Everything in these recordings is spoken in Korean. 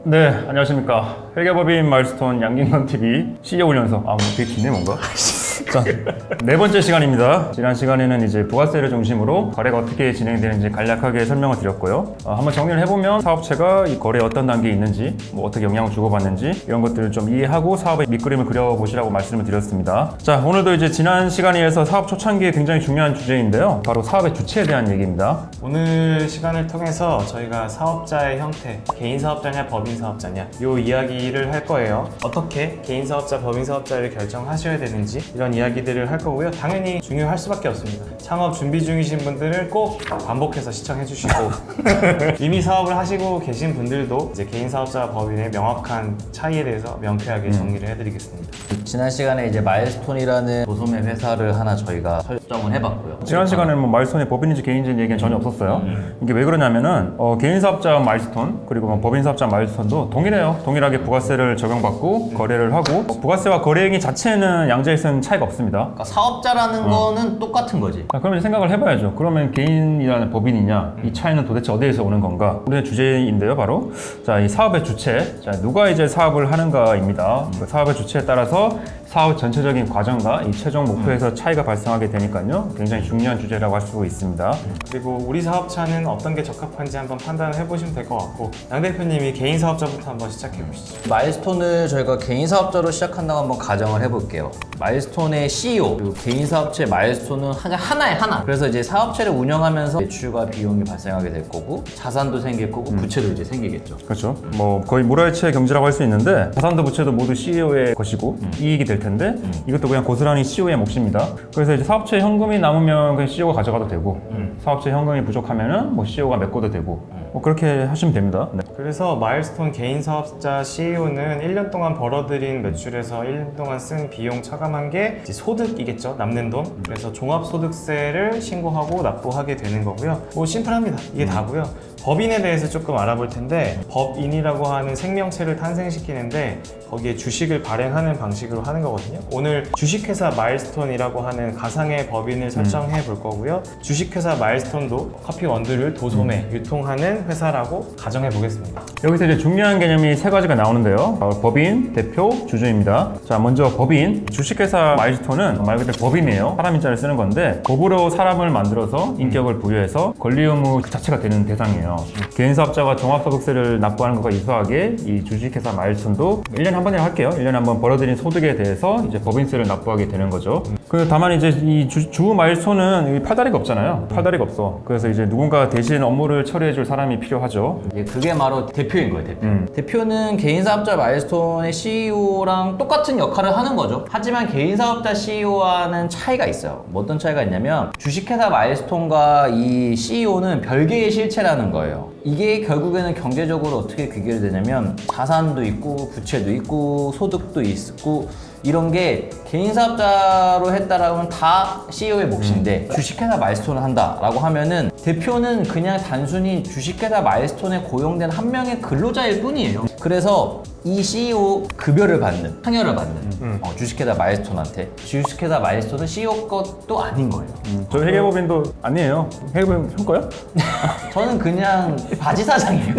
네, 안녕하십니까. 회계법인 마일스톤 양గిం건TV CEO 훈련소. 뭐 되게 기네, 뭔가. 자, 네 번째 시간입니다. 지난 시간에는 이제 부가세를 중심으로 거래가 어떻게 진행되는지 간략하게 설명을 드렸고요. 한번 정리를 해보면 사업체가 이 거래에 어떤 단계에 있는지, 뭐 어떻게 영향을 주고받는지 이런 것들을 좀 이해하고 사업의 밑그림을 그려보시라고 말씀을 드렸습니다. 자, 오늘도 이제 지난 시간에 이어서 사업 초창기에 굉장히 중요한 주제인데요. 바로 사업의 주체에 대한 얘기입니다. 오늘 시간을 통해서 저희가 사업자의 형태, 개인 사업자냐 법인 사업자냐 이 이야기를 할 거예요. 어떻게 개인 사업자, 법인 사업자를 결정하셔야 되는지 이런 이야기들을 할 거고요. 당연히 중요할 수밖에 없습니다. 창업 준비 중이신 분들은 꼭 반복해서 시청해 주시고 이미 사업을 하시고 계신 분들도 이제 개인 사업자, 법인의 명확한 차이에 대해서 명쾌하게 정리를 해드리겠습니다. 지난 시간에 이제 마일스톤이라는 도소매 회사를 하나 저희가 설정을 해봤고요. 지난 시간에는 뭐 마일스톤이 법인인지 개인인지 얘기는 전혀 없었어요. 이게 왜 그러냐면은 개인 사업자 마일스톤 그리고 뭐 법인 사업자 마일스톤도 동일해요. 동일하게 부가세를 적용받고 거래를 하고 부가세와 거래액이 자체는 양자일선 차이가 없습니다. 그러니까 사업자라는 거는 똑같은 거지. 자, 그러면 생각을 해봐야죠. 그러면 개인이라는 법인이냐 이 차이는 도대체 어디에서 오는 건가? 오늘의 주제인데요, 바로 자, 이 사업의 주체. 자, 누가 이제 사업을 하는가입니다. 그 사업의 주체에 따라서 사업 전체적인 과정과 이 최종 목표에서 차이가 발생하게 되니까요. 굉장히 중요한 주제라고 할 수 있습니다. 그리고 우리 사업차는 어떤 게 적합한지 한번 판단을 해보시면 될 것 같고 양 대표님이 개인 사업자부터 한번 시작해 보시죠. 마일스톤을 저희가 개인 사업자로 시작한다고 한번 가정을 해볼게요. 마일스톤의 CEO 그리고 개인 사업체 마일스톤은 하나에 하나. 그래서 이제 사업체를 운영하면서 매출과 비용이 발생하게 될 거고 자산도 생길 거고 부채도 이제 생기겠죠. 그렇죠. 뭐 거의 물화일체 경제라고 할 수 있는데 자산도 부채도 모두 CEO의 것이고 이익이 될 텐데 이것도 그냥 고스란히 CEO의 몫입니다. 그래서 이제 사업체 현금이 남으면 그냥 CEO가 가져가도 되고 사업체 현금이 부족하면은 뭐 CEO가 메꿔도 되고 뭐 그렇게 하시면 됩니다. 네. 그래서 마일스톤 개인 사업자 CEO는 1년 동안 벌어들인 매출에서 1년 동안 쓴 비용 차감한 게 이제 소득이겠죠. 남는 돈. 그래서 종합소득세를 신고하고 납부하게 되는 거고요. 뭐 심플합니다. 이게 다고요. 법인에 대해서 조금 알아볼 텐데 법인이라고 하는 생명체를 탄생시키는데 거기에 주식을 발행하는 방식으로 하는 거거든요. 오늘 주식회사 마일스톤이라고 하는 가상의 법인을 설정해 볼 거고요. 주식회사 마일스톤도 커피 원두를 도소매 유통하는 회사라고 가정해 보겠습니다. 여기서 이제 중요한 개념이 세 가지가 나오는데요. 법인, 대표, 주주입니다. 자, 먼저 법인. 주식회사 마일스톤은 말 그대로 법인이에요. 사람 인자를 쓰는 건데 법으로 사람을 만들어서 인격을 부여해서 권리 의무 자체가 되는 대상이에요. 개인 사업자가 종합소득세를 납부하는 것과 유사하게 이 주식회사 마일스톤도 1년에 한 번이나 할게요. 1년에 한 번 벌어들인 소득에 대해서 이제 법인세를 납부하게 되는 거죠. 다만 이제 이 주 마일스톤은 팔다리가 없잖아요. 팔다리가 없어. 그래서 이제 누군가 대신 업무를 처리해 줄 사람이 필요하죠. 그게 바로 대표인 거예요, 대표. 대표는 개인 사업자 마일스톤의 CEO랑 똑같은 역할을 하는 거죠. 하지만 개인 사업자 CEO와는 차이가 있어요. 뭐 어떤 차이가 있냐면 주식회사 마일스톤과 이 CEO는 별개의 실체라는 거예요. 이게 결국에는 경제적으로 어떻게 귀결이 되냐면 자산도 있고 부채도 있고 소득도 있고 이런 게 개인 사업자로 했다라면 다 CEO의 몫인데 주식회사 마일스톤을 한다라고 하면은 대표는 그냥 단순히 주식회사 마일스톤에 고용된 한 명의 근로자일 뿐이에요. 그래서 이 CEO 급여를 받는, 상여를 받는 주식회사 마일스톤한테 주식회사 마일스톤은 CEO 것도 아닌 거예요. 저 회계법인도 아니에요. 회계법인 형 거요? 저는 그냥 바지 사장이에요.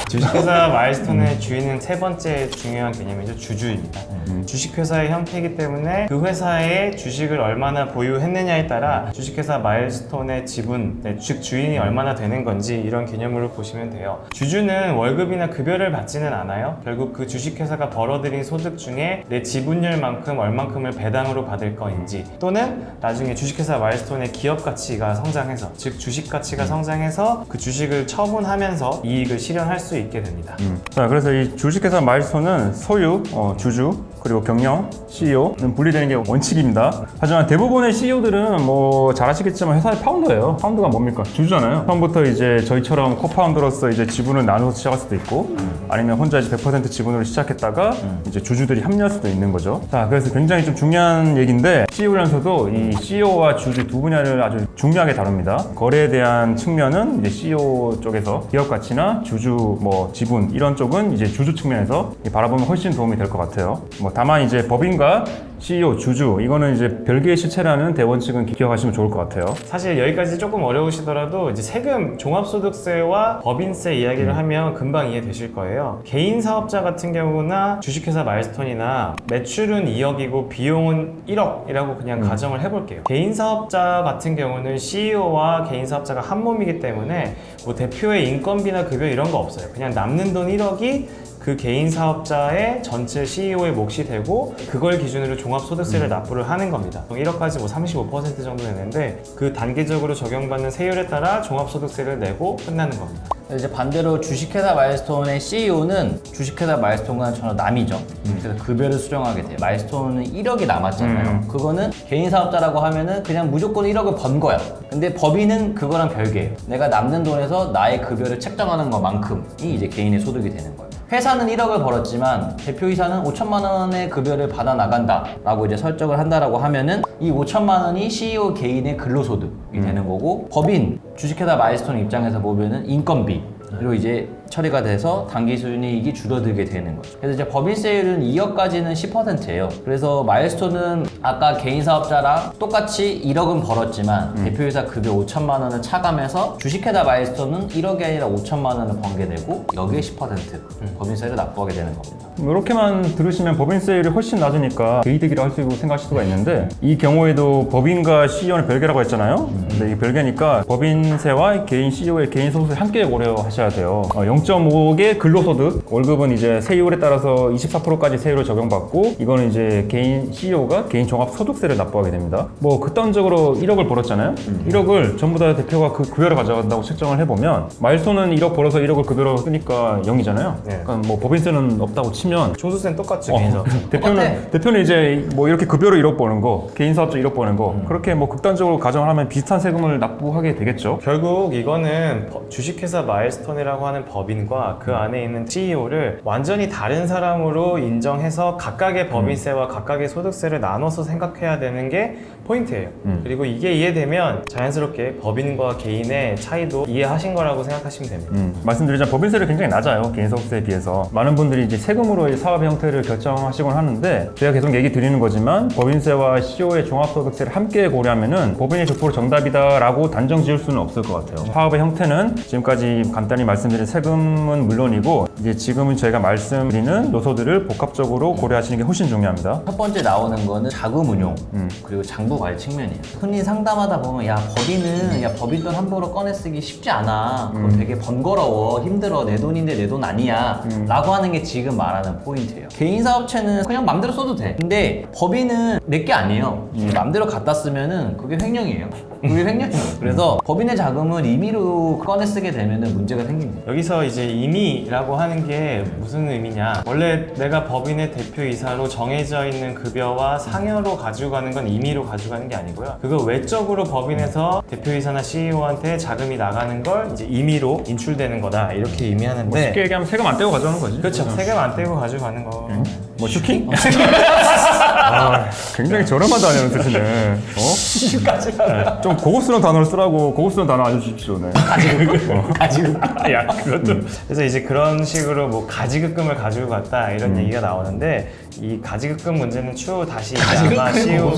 주식회사 마일스톤의 주인은 세 번째 중요한 개념이죠. 주주입니다. 주식회사의 형태이기 때문에 그 회사의 주식을 얼마나 보유했느냐에 따라 주식회사 마일스톤의 지분, 즉 주인이 얼마나 되는 건지 이런 개념으로 보시면 돼요. 주주는 월급이나 급여를 받지는 않아요. 결국 그 주식회사가 벌어들인 소득 중에 내 지분율만큼 얼만큼을 배당으로 받을 거인지 또는 나중에 주식회사 마일스톤의 기업 가치가 성장해서 즉 주식 가치가 성장해서 그 주식을 처분하면서 이익을 실현할 수 있게 됩니다. 자, 그래서 이 주식회사 마일스톤은 소유, 주주, 그리고 경영, CEO는 분리되는 게 원칙입니다. 하지만 대부분의 CEO들은 뭐 잘 아시겠지만 회사의 파운더예요. 파운더가 뭡니까? 주주잖아요. 처음부터 이제 저희처럼 코파운더로서 이제 지분을 나눠서 시작할 수도 있고 아니면 혼자 이제 100% 지분으로 시작했다가 이제 주주들이 합류할 수도 있는 거죠. 자, 그래서 굉장히 좀 중요한 얘기인데 CEO 훈련소도 이 CEO와 주주 두 분야를 아주 중요하게 다룹니다. 거래에 대한 측면은 이제 CEO 쪽에서 기업 가치나 주주 뭐 지분 이런 쪽은 이제 주주 측면에서 바라보면 훨씬 도움이 될 것 같아요. 뭐 다만 이제 법인과 CEO, 주주 이거는 이제 별개의 실체라는 대원칙은 기억하시면 좋을 것 같아요. 사실 여기까지 조금 어려우시더라도 이제 세금, 종합소득세와 법인세 이야기를 하면 금방 이해되실 거예요. 개인 사업자 같은 경우나 주식회사 마일스톤이나 매출은 2억이고 비용은 1억이라고 그냥 가정을 해볼게요. 개인 사업자 같은 경우는 CEO와 개인 사업자가 한 몸이기 때문에 뭐 대표의 인건비나 급여 이런 거 없어요. 그냥 남는 돈 1억이 그 개인 사업자의 전체 CEO의 몫이 되고 그걸 기준으로 종합소득세를 납부를 하는 겁니다. 1억까지 뭐 35% 정도 되는데 그 단계적으로 적용받는 세율에 따라 종합소득세를 내고 끝나는 겁니다. 이제 반대로 주식회사 마일스톤의 CEO는 주식회사 마일스톤과는 전혀 남이죠. 그래서 급여를 수령하게 돼요. 마일스톤은 1억이 남았잖아요. 그거는 개인 사업자라고 하면은 그냥 무조건 1억을 번 거야. 근데 법인은 그거랑 별개예요. 내가 남는 돈에서 나의 급여를 책정하는 것만큼이 이제 개인의 소득이 되는 거예요. 회사는 1억을 벌었지만 대표이사는 5천만 원의 급여를 받아 나간다 라고 이제 설정을 한다라고 하면은 이 5천만 원이 CEO 개인의 근로소득이 되는 거고, 법인 주식회사 마일스톤 입장에서 보면은 인건비 그리고 이제 처리가 돼서 당기순이익이 줄어들게 되는 거죠. 그래서 이제 법인세율은 2억까지는 10%예요. 그래서 마일스톤은 아까 개인 사업자랑 똑같이 1억은 벌었지만 대표이사 급여 5천만 원을 차감해서 주식회사 마일스톤은 1억이 아니라 5천만 원을 번게 되고 여기에 10% 법인세를 납부하게 되는 겁니다. 이렇게만 들으시면 법인세율이 훨씬 낮으니까 개이득이라 할 수 있고 생각하실 수가 있는데, 이 경우에도 법인과 CEO는 별개라고 했잖아요. 근데 이게 별개니까 법인세와 개인 CEO의 개인 소득세 함께 고려하셔야 돼요. 0.5개 근로소득, 월급은 이제 세율에 따라서 24%까지 세율을 적용받고, 이거는 이제 개인 CEO가 개인 종합소득세를 납부하게 됩니다. 뭐 극단적으로 1억을 벌었잖아요. 1억을 전부 다 대표가 그 급여를 가져간다고 책정을 해보면 마일스톤은 1억 벌어서 1억을 급여로 쓰니까 0이잖아요. 네. 그러니까 뭐 법인세는 없다고 치면 종소세는 똑같죠, 개인 사업자. 대표는 이제 뭐 이렇게 급여로 1억 버는 거, 개인 사업자 1억 버는 거, 그렇게 뭐 극단적으로 가정을 하면 비슷한 세금을 납부하게 되겠죠. 결국 이거는 주식회사 마일스톤이라고 하는 법인과 그 안에 있는 CEO를 완전히 다른 사람으로 인정해서 각각의 법인세와 각각의 소득세를 나눠서 생각해야 되는 게 포인트예요. 그리고 이게 이해되면 자연스럽게 법인과 개인의 차이도 이해하신 거라고 생각하시면 됩니다. 말씀드리자면 법인세율이 굉장히 낮아요. 개인 소득세에 비해서. 많은 분들이 이제 세금으로 사업의 형태를 결정하시곤 하는데, 제가 계속 얘기 드리는 거지만 법인세와 CEO의 종합소득세를 함께 고려하면은 법인이 100% 정답이다라고 단정 지을 수는 없을 것 같아요. 사업의 형태는 지금까지 간단히 말씀드린 세금은 물론이고, 이제 지금은 저희가 말씀드리는 요소들을 복합적으로 고려하시는 게 훨씬 중요합니다. 첫 번째 나오는 거는 자금 운용 그리고 장부 관리 측면이에요. 흔히 상담하다 보면 야 법인은 야 법인돈 함부로 꺼내 쓰기 쉽지 않아. 그거 되게 번거로워, 힘들어, 내 돈인데 내 돈 아니야 라고 하는 게 지금 말하는 포인트예요. 개인 사업체는 그냥 맘대로 써도 돼. 근데 법인은 내 게 아니에요. 맘대로 갖다 쓰면은 그게 횡령이에요. 그게 횡령이에요. 그래서 법인의 자금을 임의로 꺼내 쓰게 되면은 문제가 생깁니다. 여기서 이제 임의라고 하는 게 무슨 의미냐, 원래 내가 법인의 대표이사로 정해져 있는 급여와 상여로 가지고 가는 건 임의로 가져가는 게 아니고요, 그거 외적으로 법인에서 대표이사나 CEO한테 자금이 나가는 걸 이제 임의로 인출되는 거다, 이렇게 의미하는데, 쉽게 얘기하면 세금 안 떼고 가져가는 거지. 그렇죠. 세금 안 떼고 가져가는 거. 뭐 슈킹? 굉장히 저렴하다는 뜻이네. 좀 고급스러운 단어를 쓰라고. 고급스러운 단어 알려주십시오. 네. 가지고 야, 그것도. 그래서 이제 그런 식으로 뭐 가지급금을 가지고 갔다 이런 얘기가 나오는데, 이 가지급금 문제는 추후 다시 아마 CEO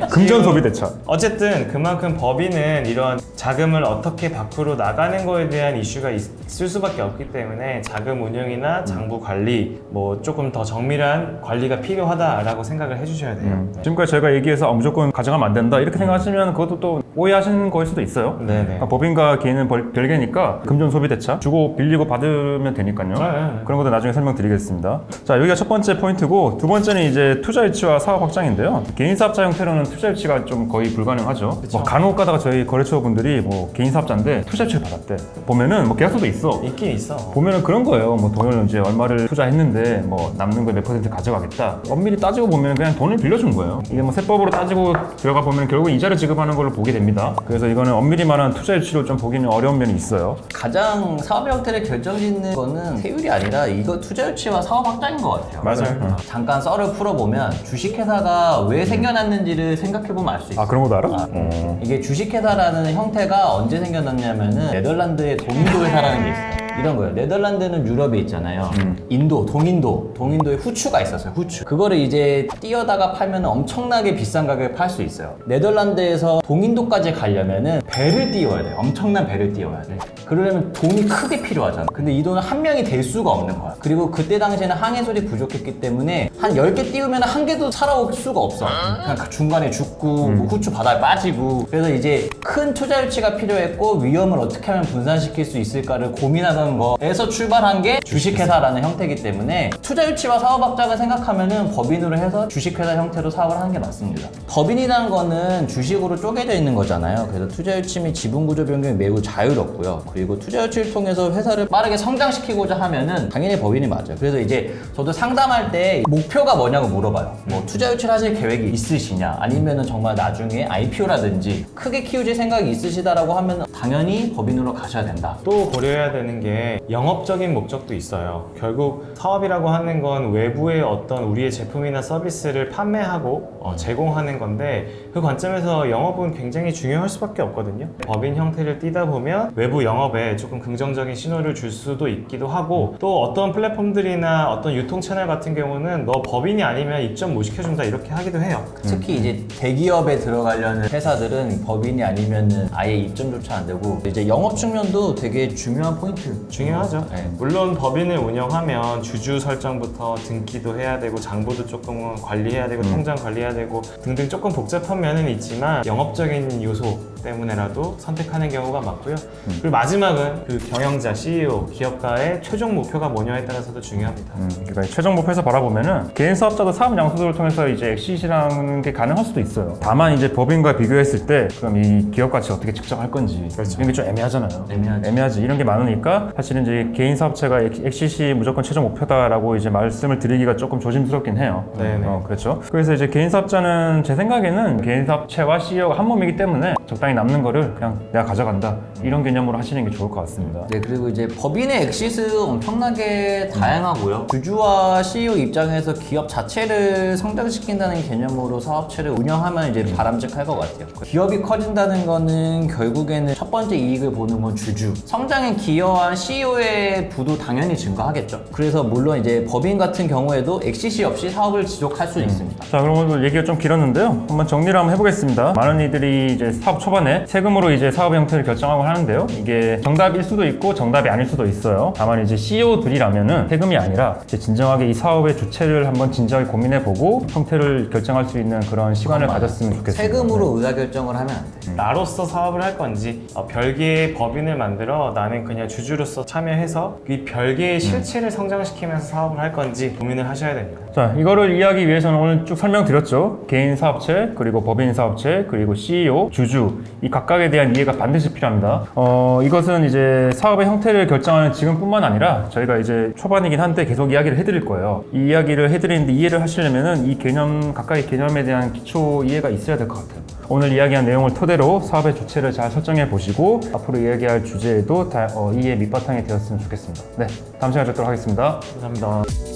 금전 소비 대차. 어쨌든 그만큼 법인은 이런 자금을 어떻게 밖으로 나가는 거에 대한 이슈가 있을 수밖에 없기 때문에 자금 운용이나 장부 관리, 뭐 조금 더 정밀한 관리가 필요하다라고 생각을 해주셔야 돼요. 지금까지 저희가 얘기해서 무조건 가져가면 안 된다 이렇게 생각하시면 그것도 또 오해하시는 거일 수도 있어요. 네네. 그러니까 법인과 개인은 별개니까 금전 소비 대차 주고 빌리고 받으면 되니까요. 네. 그런 것도 나중에 설명드리겠습니다. 자, 여기가 첫 번째 포인트고, 두 번째는 이제 투자 유치와 사업 확장인데요. 개인 사업자 형태로는 투자 유치가 좀 거의 불가능하죠. 뭐 간혹 가다가 저희 거래처 분들이 뭐 개인 사업자인데 투자 유치를 받았대. 보면은 뭐 계약서도 있어. 있긴 있어. 보면은 그런 거예요. 뭐 돈을 이제 얼마를 투자했는데 뭐 남는 거 몇 퍼센트 가져가겠다. 엄밀히 따지고 보면 그냥 돈을 빌려준 거예요. 이게 뭐 세법으로 따지고 들어가 보면 결국 이자를 지급하는 걸로 보게 됩니다. 그래서 이거는 엄밀히 말하는 투자 유치로 좀 보기는 어려운 면이 있어요. 가장 사업 형태를 결정짓는 거는 세율이 아니라 이거 투자 유치와 사업 확장인 것 같아요. 맞아요. 잠깐 썰을 풀어보면 주식회사가 왜 생겨났는지를 생각해보면 알 수 있어요. 아, 그런 것도 알아? 이게 주식회사라는 형태가 언제 생겨났냐면은 네덜란드의 도민도 회사라는 게 있어요. 이런 거예요. 네덜란드는 유럽에 있잖아요. 동인도에 후추가 있었어요. 후추. 그거를 이제 띄어다가 팔면 엄청나게 비싼 가격에 팔 수 있어요. 네덜란드에서 동인도까지 가려면은 배를 띄워야 돼요. 엄청난 배를 띄워야 돼. 그러려면 돈이 크게 필요하잖아. 근데 이 돈은 한 명이 될 수가 없는 거야. 그리고 그때 당시에는 항해술이 부족했기 때문에 한 10개 띄우면 한 개도 살아올 수가 없어. 그냥 중간에 죽고 뭐 후추 바다에 빠지고. 그래서 이제 큰 투자 유치가 필요했고 위험을 어떻게 하면 분산시킬 수 있을까를 고민하던 거에서 출발한 게 주식회사라는 형태이기 때문에 투자 유치와 사업학자가 생각하면은 법인으로 해서 주식회사 형태로 사업을 하는 게 맞습니다. 법인이라는 거는 주식으로 쪼개져 있는 거잖아요. 그래서 투자 유치 및 지분 구조 변경이 매우 자유롭고요. 그리고 투자 유치를 통해서 회사를 빠르게 성장시키고자 하면은 당연히 법인이 맞아요. 그래서 이제 저도 상담할 때 목표가 뭐냐고 물어봐요. 뭐 투자 유치를 하실 계획이 있으시냐, 아니면은 정말 나중에 IPO라든지 크게 키우실 생각이 있으시다라고 하면 당연히 법인으로 가셔야 된다. 또 고려해야 되는 게 영업적인 목적도 있어요. 결국 사업이라고 하는 건 외부의 어떤 우리의 제품이나 서비스를 판매하고 제공하는 건데 그 관점에서 영업은 굉장히 중요할 수밖에 없거든요. 법인 형태를 띠다 보면 외부 영업에 조금 긍정적인 신호를 줄 수도 있기도 하고 또 어떤 플랫폼들이나 어떤 유통 채널 같은 경우는 너 법인이 아니면 입점 못 시켜준다 이렇게 하기도 해요. 특히 이제 대기업에 들어가려는 회사들은 법인이 아니면은 아예 입점조차 안 되고 이제 영업 측면도 되게 중요한 포인트. 중요하죠. 네. 물론 법인을 운영하면 주주 설정부터 등기도 해야 되고 장부도 조금은 관리해야 되고 통장 관리해야 되고 등등 조금 복잡한 면은 있지만 영업적인 요소 때문에라도 선택하는 경우가 많고요. 그리고 마지막은 그 경영자, CEO, 기업가의 최종 목표가 뭐냐에 따라서도 중요합니다. 그러니까 최종 목표에서 바라보면은 개인 사업자도 사업 양수도를 통해서 이제 엑시트라는 게 가능할 수도 있어요. 다만 이제 법인과 비교했을 때 그럼 이 기업 가치 어떻게 측정할 건지 그렇죠. 이런 게 좀 애매하잖아요. 애매하지. 이런 게 많으니까 사실은 이제 개인 사업체가 엑시시 무조건 최종 목표다라고 이제 말씀을 드리기가 조금 조심스럽긴 해요. 네네. 그렇죠. 그래서 이제 개인 사업자는 제 생각에는 개인 사업체와 CEO가 한 몸이기 때문에 적당히 남는 거를 그냥 내가 가져간다 이런 개념으로 하시는 게 좋을 것 같습니다. 네, 그리고 이제 법인의 엑시스 엄청나게 다양하고요. 주주와 CEO 입장에서 기업 자체를 성장시킨다는 개념으로 사업체를 운영하면 이제 바람직할 것 같아요. 기업이 커진다는 거는 결국에는 첫 번째 이익을 보는 건 주주. 성장에 기여한 CEO의 부도 당연히 증가하겠죠. 그래서 물론 이제 법인 같은 경우에도 엑시시 없이 사업을 지속할 수 있습니다. 자, 그럼 오늘 얘기가 좀 길었는데요. 한번 정리를 한번 해보겠습니다. 많은 이들이 이제 사업 초반에 세금으로 이제 사업 형태를 결정하고 하는데요. 이게 정답일 수도 있고 정답이 아닐 수도 있어요. 다만 이제 CEO들이라면은 세금이 아니라 이제 진정하게 이 사업의 주체를 한번 진지하게 고민해보고 형태를 결정할 수 있는 그런 시간을 가졌으면 좋겠습니다. 세금으로 의사결정을 하면 안 돼. 나로서 사업을 할 건지 별개의 법인을 만들어 나는 그냥 주주로서 참여해서 이 별개의 실체를 성장시키면서 사업을 할 건지 고민을 하셔야 됩니다. 자, 이거를 이해하기 위해서는 오늘 쭉 설명드렸죠. 개인 사업체, 그리고 법인 사업체, 그리고 CEO, 주주 이 각각에 대한 이해가 반드시 필요합니다. 이것은 이제 사업의 형태를 결정하는 지금뿐만 아니라 저희가 이제 초반이긴 한데 계속 이야기를 해드릴 거예요. 이 이야기를 해드리는데 이해를 하시려면은 이 개념, 각각의 개념에 대한 기초 이해가 있어야 될 것 같아요. 오늘 이야기한 내용을 토대로 사업의 주체를 잘 설정해 보시고 앞으로 이야기할 주제에도 이해의 밑바탕이 되었으면 좋겠습니다. 네, 다음 시간에 뵙도록 하겠습니다. 감사합니다.